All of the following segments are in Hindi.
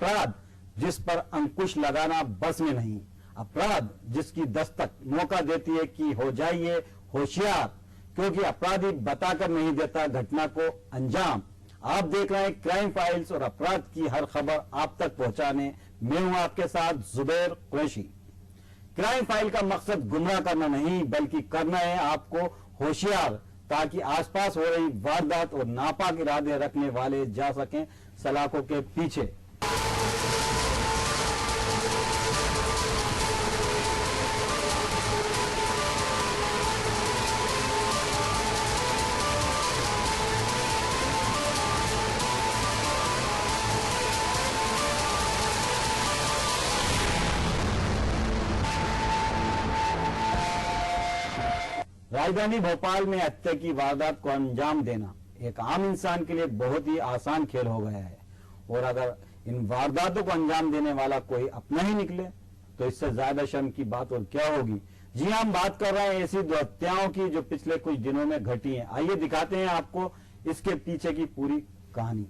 अपराध जिस पर अंकुश लगाना बस में नहीं, अपराध जिसकी दस्तक मौका देती है कि हो जाइए होशियार, क्योंकि अपराधी बताकर नहीं देता घटना को अंजाम। आप देख रहे हैं क्राइम फाइल्स और अपराध की हर खबर आप तक पहुंचाने मैं हूं आपके साथ जुबैर कुरैशी। क्राइम फाइल का मकसद गुमराह करना नहीं बल्कि करना है आपको होशियार, ताकि आसपास हो रही वारदात और नापाक इरादे रखने वाले जा सकें सलाखों के पीछे। राजधानी भोपाल में हत्या की वारदात को अंजाम देना एक आम इंसान के लिए बहुत ही आसान खेल हो गया है, और अगर इन वारदातों को अंजाम देने वाला कोई अपना ही निकले तो इससे ज्यादा शर्म की बात और क्या होगी। जी हम बात कर रहे हैं ऐसी दो हत्याओं की जो पिछले कुछ दिनों में घटी हैं। आइए दिखाते हैं आपको इसके पीछे की पूरी कहानी।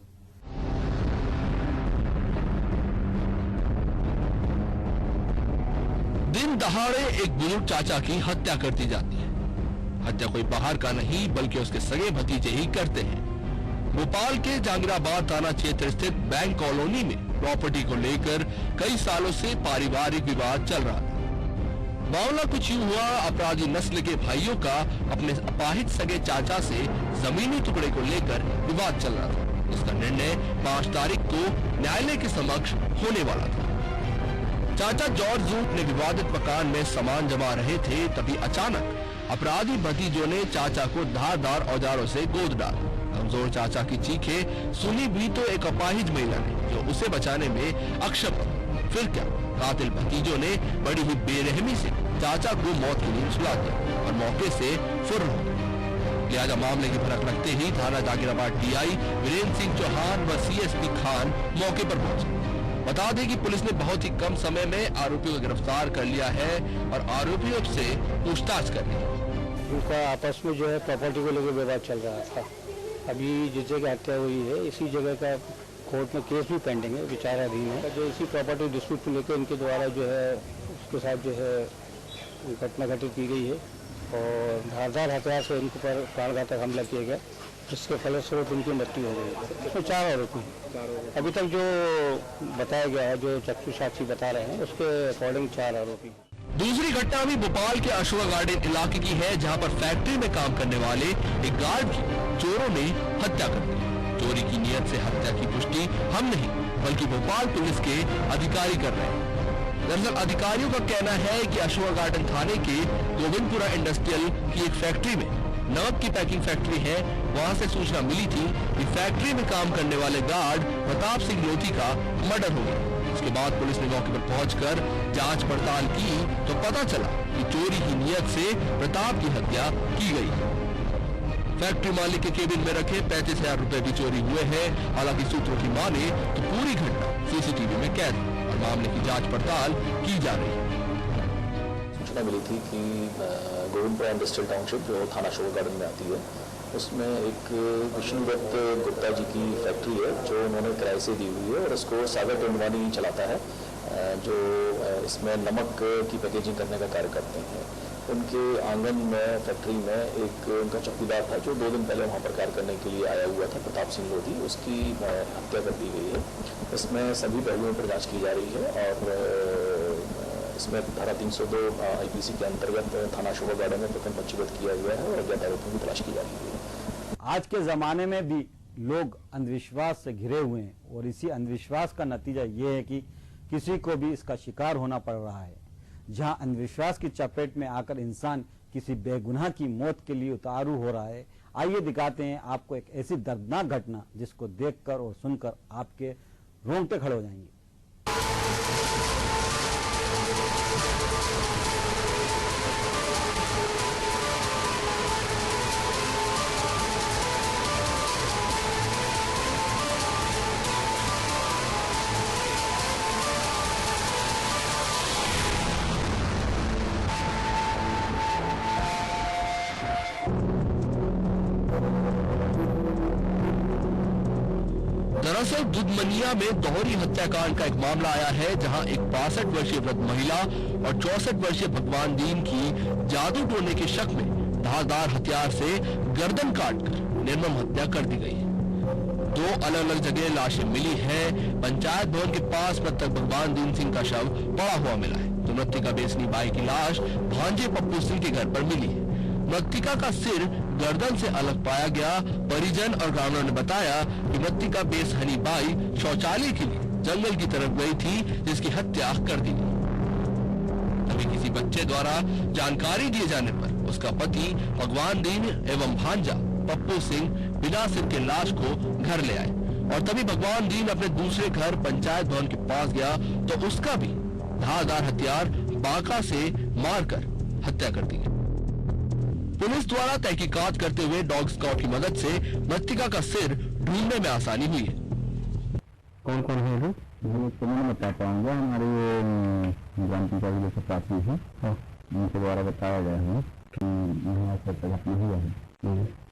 दिन दहाड़े एक बुजुर्ग चाचा की हत्या कर दी जाती है। हत्या कोई बाहर का नहीं बल्कि उसके सगे भतीजे ही करते हैं। भोपाल के जहांगीराबाद थाना क्षेत्र स्थित बैंक कॉलोनी में प्रॉपर्टी को लेकर कई सालों से पारिवारिक विवाद चल रहा था। मामला कुछ यूं हुआ, अपराधी नस्ल के भाइयों का अपने अपाहिज सगे चाचा से जमीनी टुकड़े को लेकर विवाद चल रहा था। इसका निर्णय 5 तारीख को न्यायालय के समक्ष होने वाला था। चाचा जॉर्ज जूट ने विवादित मकान में सामान जमा रहे थे, तभी अचानक अपराधी भतीजों ने चाचा को धारदार औजारों से गोद डाला। कमजोर चाचा की चीखें सुनी भी तो एक अपाहिज महिला ने जो उसे बचाने में अक्षम थी। फिर क्या, कातिल भतीजों ने बड़ी ही बेरहमी से चाचा को मौत की नींद सुला दिया और मौके से फुर्र हो गए। लिहाजा मामले की भनक लगते ही थाना जहांगीराबाद टीआई वीरेंद्र सिंह चौहान व सीएसपी खान मौके पर पहुंचे। बता दें कि पुलिस ने बहुत ही कम समय में आरोपियों को गिरफ्तार कर लिया है और आरोपियों से पूछताछ कर रही है। उनका आपस में जो है प्रॉपर्टी को लेकर विवाद चल रहा था। अभी जिस जगह हत्या हुई है इसी जगह का कोर्ट में केस भी पेंडिंग है, विचाराधीन है। जो इसी प्रॉपर्टी डिस्प्यूट को लेकर इनके द्वारा जो है उसके साथ जो है घटना घटित की गई है और धारदार हथियार से इनके पर प्राणघातक हमला किया गया, जिसके फलस्वरूप उनकी मृत्यु हो गई। इसमें 4 आरोपी अभी तक जो बताया गया है, जो चक्षु साक्षी बता रहे हैं उसके अकॉर्डिंग 4 आरोपी। दूसरी घटना भी भोपाल के अशोका गार्डन इलाके की है, जहां पर फैक्ट्री में काम करने वाले एक गार्ड की चोरों ने हत्या कर दी। चोरी की नियत से हत्या की पुष्टि हम नहीं बल्कि भोपाल पुलिस के अधिकारी कर रहे हैं। दरअसल अधिकारियों का कहना है कि अशोका गार्डन थाने के गोविंदपुरा इंडस्ट्रियल की एक फैक्ट्री में नमक की पैकिंग फैक्ट्री है, वहां से सूचना मिली थी कि फैक्ट्री में काम करने वाले गार्ड प्रताप सिंह लोधी का मर्डर हो गया। उसके बाद पुलिस ने मौके पर पहुंचकर जांच पड़ताल की तो पता चला कि चोरी की नियत से प्रताप की हत्या की गई। फैक्ट्री मालिक के केबिन में रखे 35,000 रुपए भी चोरी हुए हैं। हालांकि सूत्रों की माने तो पूरी घटना सीसीटीवी में कैद है और मामले की जांच पड़ताल की जा रही है। सूचना मिली थी कि गोविंदपुरा इंडस्ट्रियल टाउनशिप जो थाना अशोका गार्डन में आती है, उसमें एक विष्णुदत्त गुप्ता जी की फैक्ट्री है जो उन्होंने किराए से दी हुई है और उसको सागर टेंडवानी चलाता है, जो इसमें नमक की पैकेजिंग करने का कार्य करते हैं। उनके आंगन में फैक्ट्री में एक उनका चौकीदार था जो 2 दिन पहले वहाँ पर कार्य करने के लिए आया हुआ था, प्रताप सिंह लोधी। उसकी हत्या कर दी गई है। इसमें सभी पहलुओं पर जाँच की जा रही है और इसमें धारा 302 आईपीसी के अंतर्गत थाना अशोका गार्डन में प्रकरण पंजीबद्ध किया गया है और अज्ञात आरोपियों की तलाश की जा रही है। आज के जमाने में भी लोग अंधविश्वास से घिरे हुए हैं और इसी अंधविश्वास का नतीजा ये है कि किसी को भी इसका शिकार होना पड़ रहा है। जहां अंधविश्वास की चपेट में आकर इंसान किसी बेगुनाह की मौत के लिए उतारू हो रहा है। आइए दिखाते हैं आपको एक ऐसी दर्दनाक घटना जिसको देखकर और सुनकर आपके रोंगटे खड़े हो जाएंगे। दरअसल दुधमनिया में दोहरी हत्याकांड का एक मामला आया है, जहां एक 62 वर्षीय वृद्ध महिला और 64 वर्षीय भगवान दीन की जादू टोने के शक में धारदार हथियार से गर्दन काटकर निर्मम हत्या कर दी गई है। 2 अलग अलग जगह लाशें मिली हैं। पंचायत भवन के पास मृतक भगवान दीन सिंह का शव पड़ा हुआ मिला है, तो मृतका बेसनी बाई की लाश भांजे पप्पू सिंह के घर पर मिली है। मृतका का सिर गर्दन से अलग पाया गया। परिजन और ग्रामीणों ने बताया कि मृतका बेसहनी बाई शौचालय के लिए जंगल की तरफ गई थी, जिसकी हत्या कर दी गई। तभी किसी बच्चे द्वारा जानकारी दिए जाने पर उसका पति भगवान दीन एवं भांजा पप्पू सिंह बिना सिर के लाश को घर ले आए, और तभी भगवान दीन अपने दूसरे घर पंचायत भवन के पास गया तो उसका भी धारदार हथियार बांका से मारकर हत्या कर दी गई। पुलिस द्वारा तहकीकात करते हुए डॉग स्क्वाड की मदद से मृतका का सिर ढूंढने में आसानी हुई है। कौन कौन है लोग? ये तो मैं बता पाऊंगा। हमारे जानती का जैसे प्राथमिक है, उनके द्वारा बताया गया है कि यहाँ से घटना हुआ है।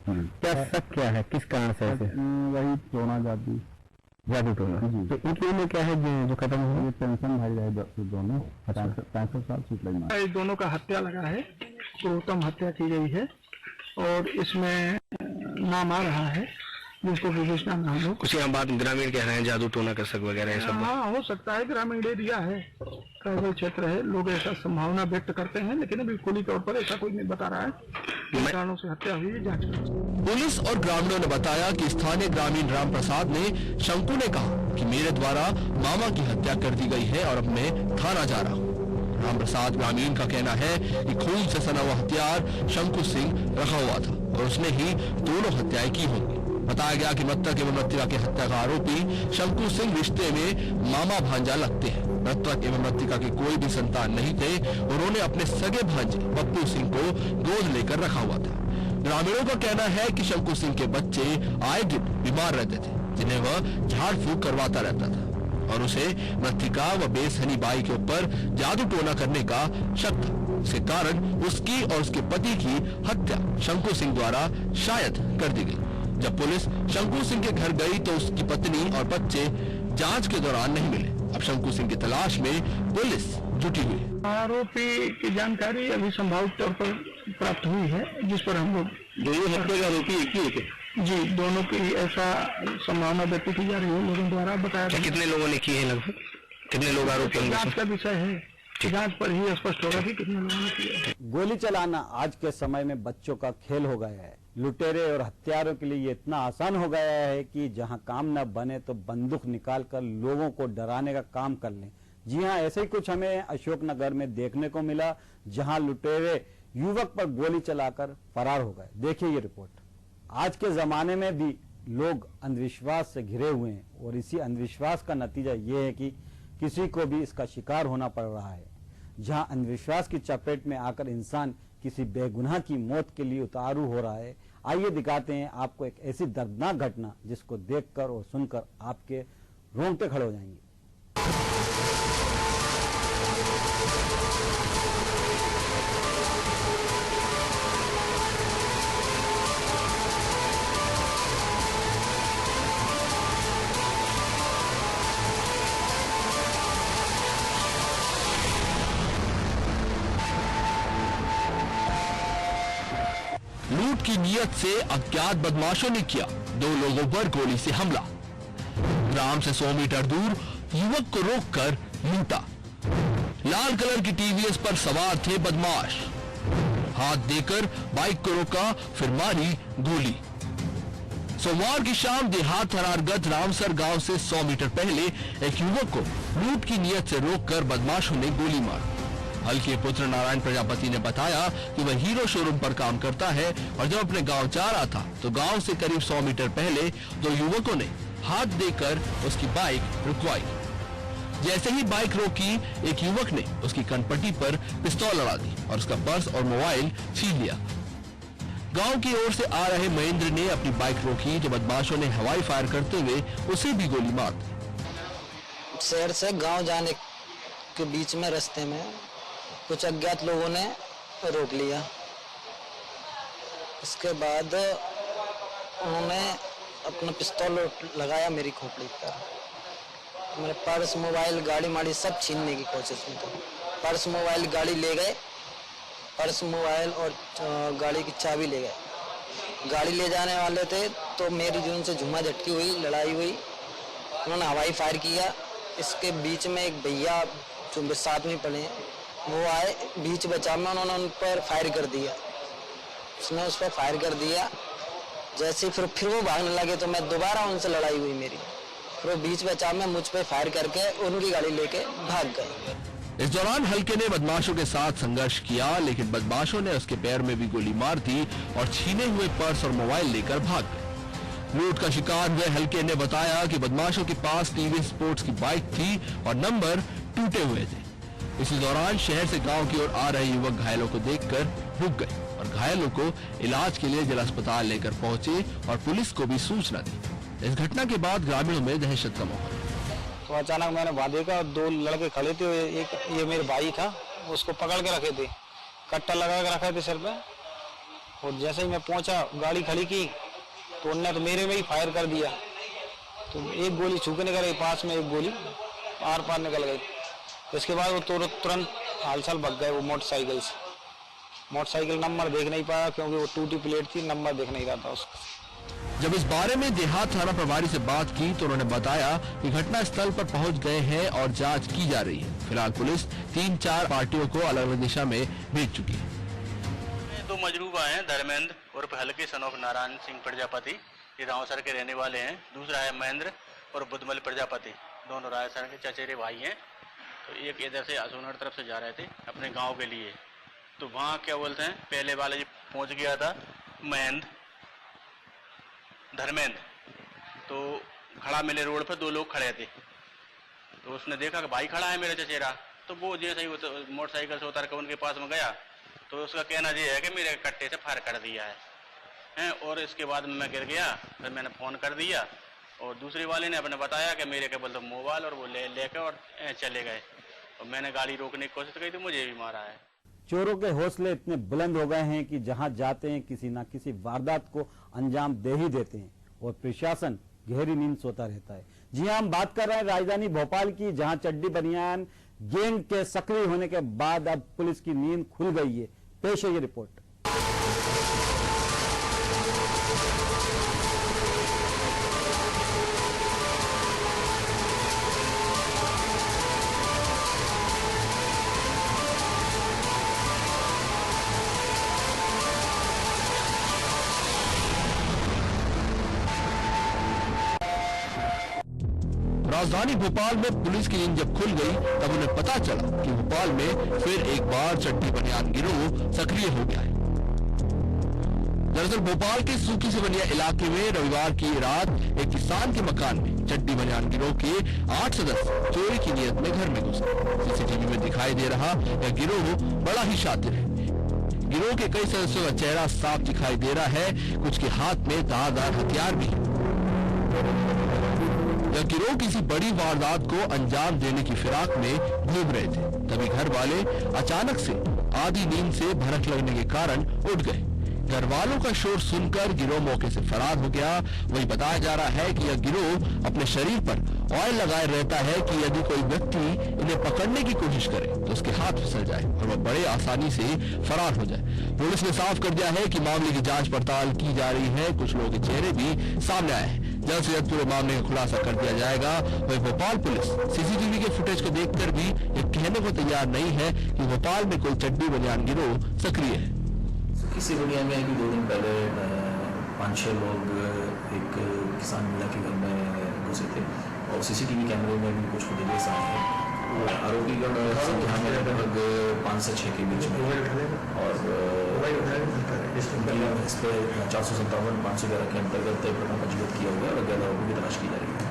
क्या शक क्या है, किस कारण से? वही टोना जादू टोना। तो उनकी उम्र क्या है जो खत्म हुआ? ये पेंशन भाई रहे दोनों 65 साल छूट लगी। दोनों का हत्या लगा है, क्रूरतम हत्या की गई है, और इसमें नाम आ रहा है जिसको विवेचना में हम लोग कुछ यहाँ बात ग्रामीण कह रहे हैं जादू टोना का शक वगैरह है सब। हाँ, हो सकता है, ग्रामीण एरिया है, ट्राइबल क्षेत्र है, लोग ऐसा संभावना व्यक्त करते हैं, लेकिन अभी खुली तौर पर ऐसा कोई नहीं बता रहा है। किन कारणों से हत्या हुई है, जांच। पुलिस और ग्रामीणों ने बताया कि स्थानीय ग्रामीण राम प्रसाद ने शंकु ने कहा कि मेरे द्वारा मामा की हत्या कर दी गई है और अब मैं थाना जा रहा हूँ। राम प्रसाद ग्रामीण का कहना है कि खून से सना हुआ हथियार शंकु सिंह रखा हुआ था और उसने ही दोनों हत्याएं की होंगी। बताया गया कि मृतक एवं मृतका की हत्या का आरोपी शंकु सिंह रिश्ते में मामा भांजा लगते हैं। मृतक एवं मृतका के कोई भी संतान नहीं थे। उन्होंने अपने सगे भांजे पप्पू सिंह को गोद लेकर रखा हुआ था। ग्रामीणों का कहना है कि शंकु सिंह के बच्चे आए दिन बीमार रहते थे, जिन्हें वह झाड़ फूक करवाता रहता था, और उसे मृतका व बेसहनी बाई के ऊपर जादू टोना करने का शक था। इसके कारण उसकी और उसके पति की हत्या शंकु सिंह द्वारा शायद कर दी गई। जब पुलिस शंकु सिंह के घर गई तो उसकी पत्नी और बच्चे जांच के दौरान नहीं मिले। अब शंकु सिंह की तलाश में पुलिस जुटी हुई है। आरोपी की जानकारी अभी संभावित तौर पर प्राप्त हुई है, जिस पर हम लोग दोनों हत्या का आरोपी एक ही होते? जी, दोनों की ऐसा संभावना व्यक्त की जा रही है, लोगों द्वारा बताया। कितने लोगों ने की है, लगभग कितने लोग आरोपी होंगे? जांच का विषय है, जांच पर ही स्पष्ट होगा कि कितने लोगों ने किया है। गोली चलाना आज के समय में बच्चों का खेल हो गया है। लुटेरे और हत्यारों के लिए ये इतना आसान हो गया है कि जहां काम न बने तो बंदूक निकालकर लोगों को डराने का काम कर लें। जी हां, ऐसे ही कुछ हमें अशोकनगर में देखने को मिला, जहां लुटेरे युवक पर गोली चलाकर फरार हो गए। देखिए ये रिपोर्ट। आज के जमाने में भी लोग अंधविश्वास से घिरे हुए हैं, और इसी अंधविश्वास का नतीजा ये है कि किसी को भी इसका शिकार होना पड़ रहा है। जहां अंधविश्वास की चपेट में आकर इंसान किसी बेगुनाह की मौत के लिए उतारू हो रहा है। आइए दिखाते हैं आपको एक ऐसी दर्दनाक घटना जिसको देखकर और सुनकर आपके रोंगटे खड़े हो जाएंगे। लूट की नीयत से अज्ञात बदमाशों ने किया 2 लोगों पर गोली से हमला। ग्राम से 100 मीटर दूर युवक को रोककर लूटा। लाल कलर की टीवीएस पर सवार थे बदमाश। हाथ देकर बाइक को रोका, फिर मारी गोली। सोमवार की शाम देहात हरारगत रामसर गांव से 100 मीटर पहले एक युवक को लूट की नीयत से रोककर बदमाशों ने गोली मारी। हल्के पुत्र नारायण प्रजापति ने बताया कि वह हीरो शोरूम पर काम करता है और जब अपने गांव जा रहा था तो गांव से करीब 100 मीटर पहले 2 युवकों ने हाथ देकर उसकी बाइक रुकवाई। जैसे ही बाइक रोकी, एक युवक ने उसकी कनपट्टी पर पिस्तौल लड़ा दी और उसका पर्स और मोबाइल छीन लिया। गांव की ओर से आ रहे महेंद्र ने अपनी बाइक रोकी तो बदमाशों ने हवाई फायर करते हुए उसे भी गोली मार दी। शहर से गांव जाने के बीच में रास्ते में कुछ अज्ञात लोगों ने रोक लिया। इसके बाद उन्होंने अपना पिस्तौल लगाया मेरी खोपड़ी पर। मेरे पर्स, मोबाइल, गाड़ी माड़ी सब छीनने की कोशिश में थे। पर्स, मोबाइल, गाड़ी ले गए। पर्स, मोबाइल और गाड़ी की चाबी ले गए। गाड़ी ले जाने वाले थे तो मेरी जो उनसे झुमा झटकी हुई, लड़ाई हुई। उन्होंने हवाई फायर किया। इसके बीच में एक भैया जो साथ में पड़े हैं वो आए, बीच बचाव में उन्होंने उन पर फायर कर दिया। उसने उस पर फायर कर दिया। जैसे फिर वो भागने लगे तो मैं दोबारा उनसे लड़ाई हुई मेरी। फिर वो बीच बचाव में मुझ पे फायर करके उनकी गाड़ी लेके भाग गए। इस दौरान हल्के ने बदमाशों के साथ संघर्ष किया, लेकिन बदमाशों ने उसके पैर में भी गोली मार दी और छीने हुए पर्स और मोबाइल लेकर भाग गए। लूट का शिकार हुए हल्के ने बताया कि बदमाशों के पास टीवीएस स्पोर्ट्स की बाइक थी और नंबर टूटे हुए थे। इसी दौरान शहर से गांव की ओर आ रहे युवक घायलों को देखकर रुक गए और घायलों को इलाज के लिए जिला अस्पताल लेकर पहुंचे और पुलिस को भी सूचना दी। इस घटना के बाद ग्रामीणों में दहशत का माहौल। तो अचानक मैंने वहाँ देखा, 2 लड़के खड़े थे। एक ये मेरे भाई था, उसको पकड़ के रखे थे, कट्टा लगा के रखे थे सिर पे। और जैसे ही मैं पहुंचा, गाड़ी खड़ी की तो उनने तो मेरे में ही फायर कर दिया। तो एक गोली छू के निकल गई, पास में एक गोली आर पार निकल गई। इसके बाद वो तुरंत हालचाल भग गए वो मोटरसाइकिल से। मोटरसाइकिल नंबर देख नहीं पाया क्योंकि वो टूटी प्लेट थी, नंबर देख नहीं रहा था उसको। जब इस बारे में देहात थाना प्रभारी से बात की तो उन्होंने बताया कि घटना स्थल पर पहुंच गए हैं और जांच की जा रही है। फिलहाल पुलिस 3-4 पार्टियों को अलग अलग दिशा में भेज चुकी है। 2 मजरूबा हैं, धर्मेंद्र उर्फ हल्के सन ऑफ नारायण सिंह प्रजापति, ये रावसर के रहने वाले हैं। दूसरा है महेंद्र और बुद्धमल प्रजापति, दोनों रायसर के चचेरे भाई हैं। तो एक इधर से असोनहर तरफ से जा रहे थे अपने गांव के लिए। तो वहाँ क्या बोलते हैं, पहले वाले पहुँच गया था महेंद्र, धर्मेंद्र, तो खड़ा मिले रोड पर 2 लोग खड़े थे। तो उसने देखा कि भाई खड़ा है मेरा चचेरा, तो वो जैसे ही मोटरसाइकिल से उतर कर उनके पास में गया तो उसका कहना ये है कि मेरे कट्टे से फायर कर दिया है। और इसके बाद मैं गिर गया, फिर मैंने फ़ोन कर दिया और दूसरे वाले ने अपने बताया कि मेरे के बोलते मोबाइल और वो लेकर और चले गए। और मैंने गाड़ी रोकने की कोशिश की तो मुझे भी मारा है। चोरों के हौसले इतने बुलंद हो गए हैं कि जहां जाते हैं किसी न किसी वारदात को अंजाम दे ही देते हैं और प्रशासन गहरी नींद सोता रहता है। जी हां, हम बात कर रहे हैं राजधानी भोपाल की, जहां चड्डी बनियान गैंग के सक्रिय होने के बाद अब पुलिस की नींद खुल गई है। पेश है ये रिपोर्ट। राजधानी भोपाल में पुलिस की नींद जब खुल गई तब उन्हें पता चला कि भोपाल में फिर एक बार चड्डी बनियान गिरोह सक्रिय हो गया है। दरअसल भोपाल के सूखी सिवनिया इलाके में रविवार की रात एक किसान के मकान में चड्डी बनियान गिरोह के 8 सदस्य चोरी की नीयत में घर में घुसे। सीसीटीवी में दिखाई दे रहा यह गिरोह बड़ा ही शातिर है। गिरोह के कई सदस्यों का चेहरा साफ दिखाई दे रहा है, कुछ के हाथ में धारदार हथियार भी है। यह गिरोह किसी बड़ी वारदात को अंजाम देने की फिराक में घूम रहे थे। तभी घर वाले अचानक से आधी नींद से भनक लगने के कारण उठ गए। घर वालों का शोर सुनकर गिरोह मौके से फरार हो गया। वही बताया जा रहा है कि यह गिरोह अपने शरीर पर ऑयल लगाए रहता है कि यदि कोई व्यक्ति इन्हें पकड़ने की कोशिश करे तो उसके हाथ फिसल जाए और वह बड़े आसानी से फरार हो जाए। पुलिस ने साफ कर दिया है कि मामले की जांच पड़ताल की जा रही है। कुछ लोगों के चेहरे भी सामने आए हैं। जल्द से जल्द पूरे मामले का खुलासा कर दिया जाएगा। वही भोपाल पुलिस सीसीटीवी के फुटेज को देखकर भी ये कहने को तैयार नहीं है कि भोपाल में कोई चड्डी बनियान गिरोह सक्रिय है। किसी दुनिया में अभी 2 दिन पहले 5-6 लोग एक किसान महिला के घर में घुसे थे और सीसीटीवी कैमरे में भी कुछ फुटेजेस आए हैं। आरोपीगण संख्या में लगभग 5 से 6 के बीच में और इस पर 457 511 के अंतर्गत प्रकरण पंजीबद्ध किया हुआ है और अज्ञात आरोपी की तलाश की जा रही है।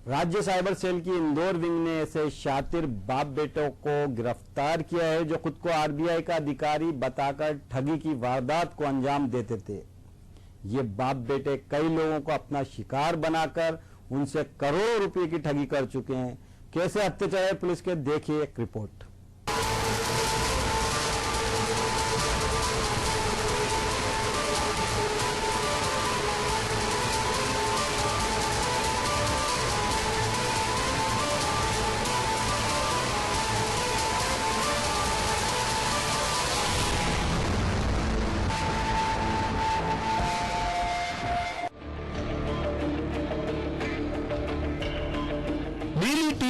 राज्य साइबर सेल की इंदौर विंग ने ऐसे शातिर बाप बेटों को गिरफ्तार किया है जो खुद को आरबीआई का अधिकारी बताकर ठगी की वारदात को अंजाम देते थे। ये बाप बेटे कई लोगों को अपना शिकार बनाकर उनसे करोड़ों रुपए की ठगी कर चुके हैं। कैसे हत्थे चढ़े पुलिस के, देखिए एक रिपोर्ट।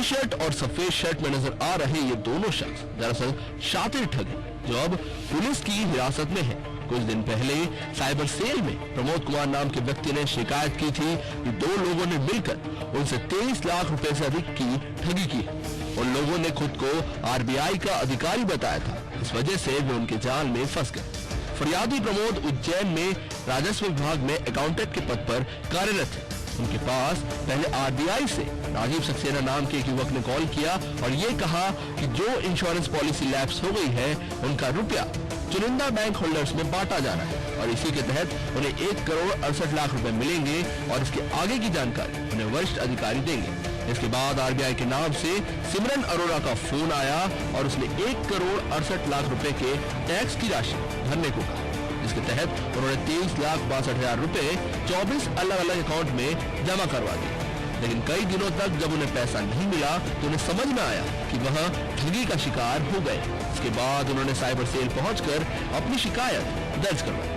शर्ट और सफेद शर्ट में नजर आ रहे ये दोनों शख्स दरअसल शातिर ठग हैं, जो अब पुलिस की हिरासत में है। कुछ दिन पहले साइबर सेल में प्रमोद कुमार नाम के व्यक्ति ने शिकायत की थी कि 2 लोगों ने मिलकर उनसे 23 लाख रुपए से अधिक की ठगी की है। उन लोगों ने खुद को आरबीआई का अधिकारी बताया था, इस वजह से वे उनके जाल में फंस गए। फरियादी प्रमोद उज्जैन में राजस्व विभाग में अकाउंटेंट के पद पर कार्यरत थे। उनके पास पहले आरबीआई से राजीव सक्सेना नाम के एक युवक ने कॉल किया और ये कहा कि जो इंश्योरेंस पॉलिसी लैप्स हो गई है, उनका रुपया चुनिंदा बैंक होल्डर्स में बांटा जाना है और इसी के तहत उन्हें 1 करोड़ 68 लाख रुपए मिलेंगे और इसके आगे की जानकारी उन्हें वरिष्ठ अधिकारी देंगे। इसके बाद आरबीआई के नाम से सिमरन अरोड़ा का फोन आया और उसने 1 करोड़ 68 लाख रुपए के टैक्स की राशि भरने को कहा, जिसके तहत उन्होंने 23 लाख 62 हजार रुपए 24 अलग अलग अकाउंट में जमा करवा दिए। लेकिन कई दिनों तक जब उन्हें पैसा नहीं मिला तो उन्हें समझ में आया कि वह ठगी का शिकार हो गए। इसके बाद उन्होंने साइबर सेल पहुंचकर अपनी शिकायत दर्ज करवाई।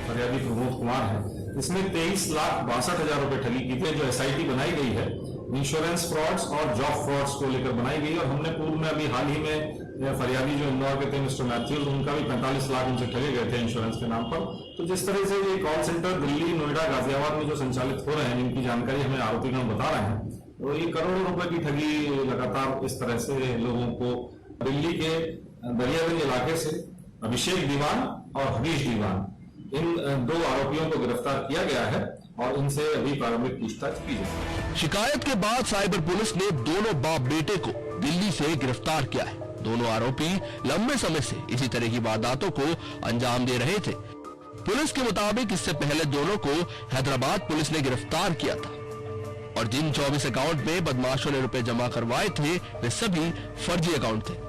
फरियादी प्रमोद कुमार है, इसमें 23 लाख 62 हजार रुपए ठगी की थी। जो एसआईटी बनाई गई है इंश्योरेंस फ्रॉड्स और जॉब फ्रॉड्स को लेकर बनाई गई और हमने पूर्व में अभी हाल ही में फरियादी जो इंदौर के थे मिस्टर मैथ्यूज, उनका भी 45 लाख उनसे ठगे गए थे इंश्योरेंस के नाम पर। तो जिस तरह से ये कॉल सेंटर दिल्ली, नोएडा, गाजियाबाद में जो संचालित हो रहे हैं, जिनकी जानकारी हमें आरोपीगण बता रहे हैं, तो ये करोड़ों रुपए की ठगी लगातार इस तरह से लोगों को दिल्ली के दरियागंज इलाके से अभिषेक दीवान और हरीश दीवान, इन 2 आरोपियों को गिरफ्तार किया गया है और इनसे अभी प्रारंभिक पूछताछ की जाए। शिकायत के बाद साइबर पुलिस ने दोनों बाप बेटे को दिल्ली से गिरफ्तार किया है। दोनों आरोपी लंबे समय से इसी तरह की वारदातों को अंजाम दे रहे थे। पुलिस के मुताबिक इससे पहले दोनों को हैदराबाद पुलिस ने गिरफ्तार किया था और जिन 24 अकाउंट में बदमाशों ने रुपए जमा करवाए थे, वे सभी फर्जी अकाउंट थे।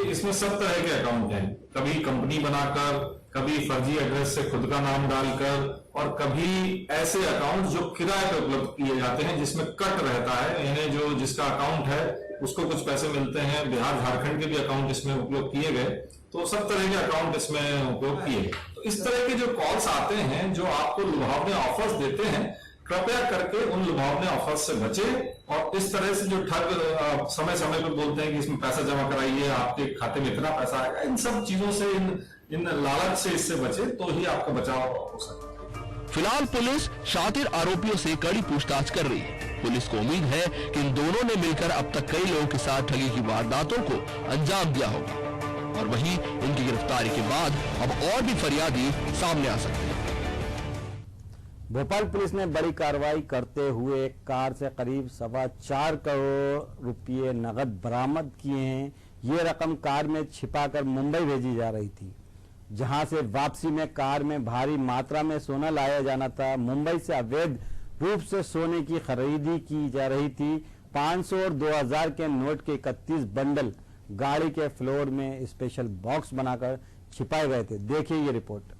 इसमें सब तरह के अकाउंट हैं, कभी कंपनी बनाकर, कभी फर्जी एड्रेस से खुद का नाम डालकर और कभी ऐसे अकाउंट जो किराए पर उपलब्ध किए जाते हैं जिसमें कट रहता है, यानी जो जिसका अकाउंट है उसको कुछ पैसे मिलते हैं। बिहार झारखंड के भी अकाउंट इसमें उपयोग किए गए, तो सब तरह के अकाउंट इसमें उपयोग किए। तो इस तरह के जो कॉल्स आते हैं, जो आपको लुभावने ऑफर्स देते हैं, कृपया करके उन लुभावने ऑफर्स से बचे। और इस तरह से जो ठग समय समय पर बोलते हैं कि इसमें पैसा जमा कराइए, आपके खाते में इतना पैसा आएगा, इन सब चीजों से, इन लालच से इससे बचे तो ही आपका बचाव हो सकता है। फिलहाल पुलिस शातिर आरोपियों से कड़ी पूछताछ कर रही है। पुलिस को उम्मीद है कि इन दोनों ने मिलकर अब तक कई लोगों के साथ ठगी की वारदातों को अंजाम दिया होगा और वहीं इनकी गिरफ्तारी के बाद अब और भी फरियादी सामने आ सकते हैं। भोपाल पुलिस ने बड़ी कार्रवाई करते हुए एक कार से करीब 4.25 करोड़ रुपये नगद बरामद किए हैं। ये रकम कार में छिपाकर मुंबई भेजी जा रही थी, जहां से वापसी में कार में भारी मात्रा में सोना लाया जाना था। मुंबई से अवैध रूप से सोने की खरीदी की जा रही थी। 500 और 2000 के नोट के 31 बंडल गाड़ी के फ्लोर में स्पेशल बॉक्स बनाकर छिपाए गए थे। देखिए ये रिपोर्ट।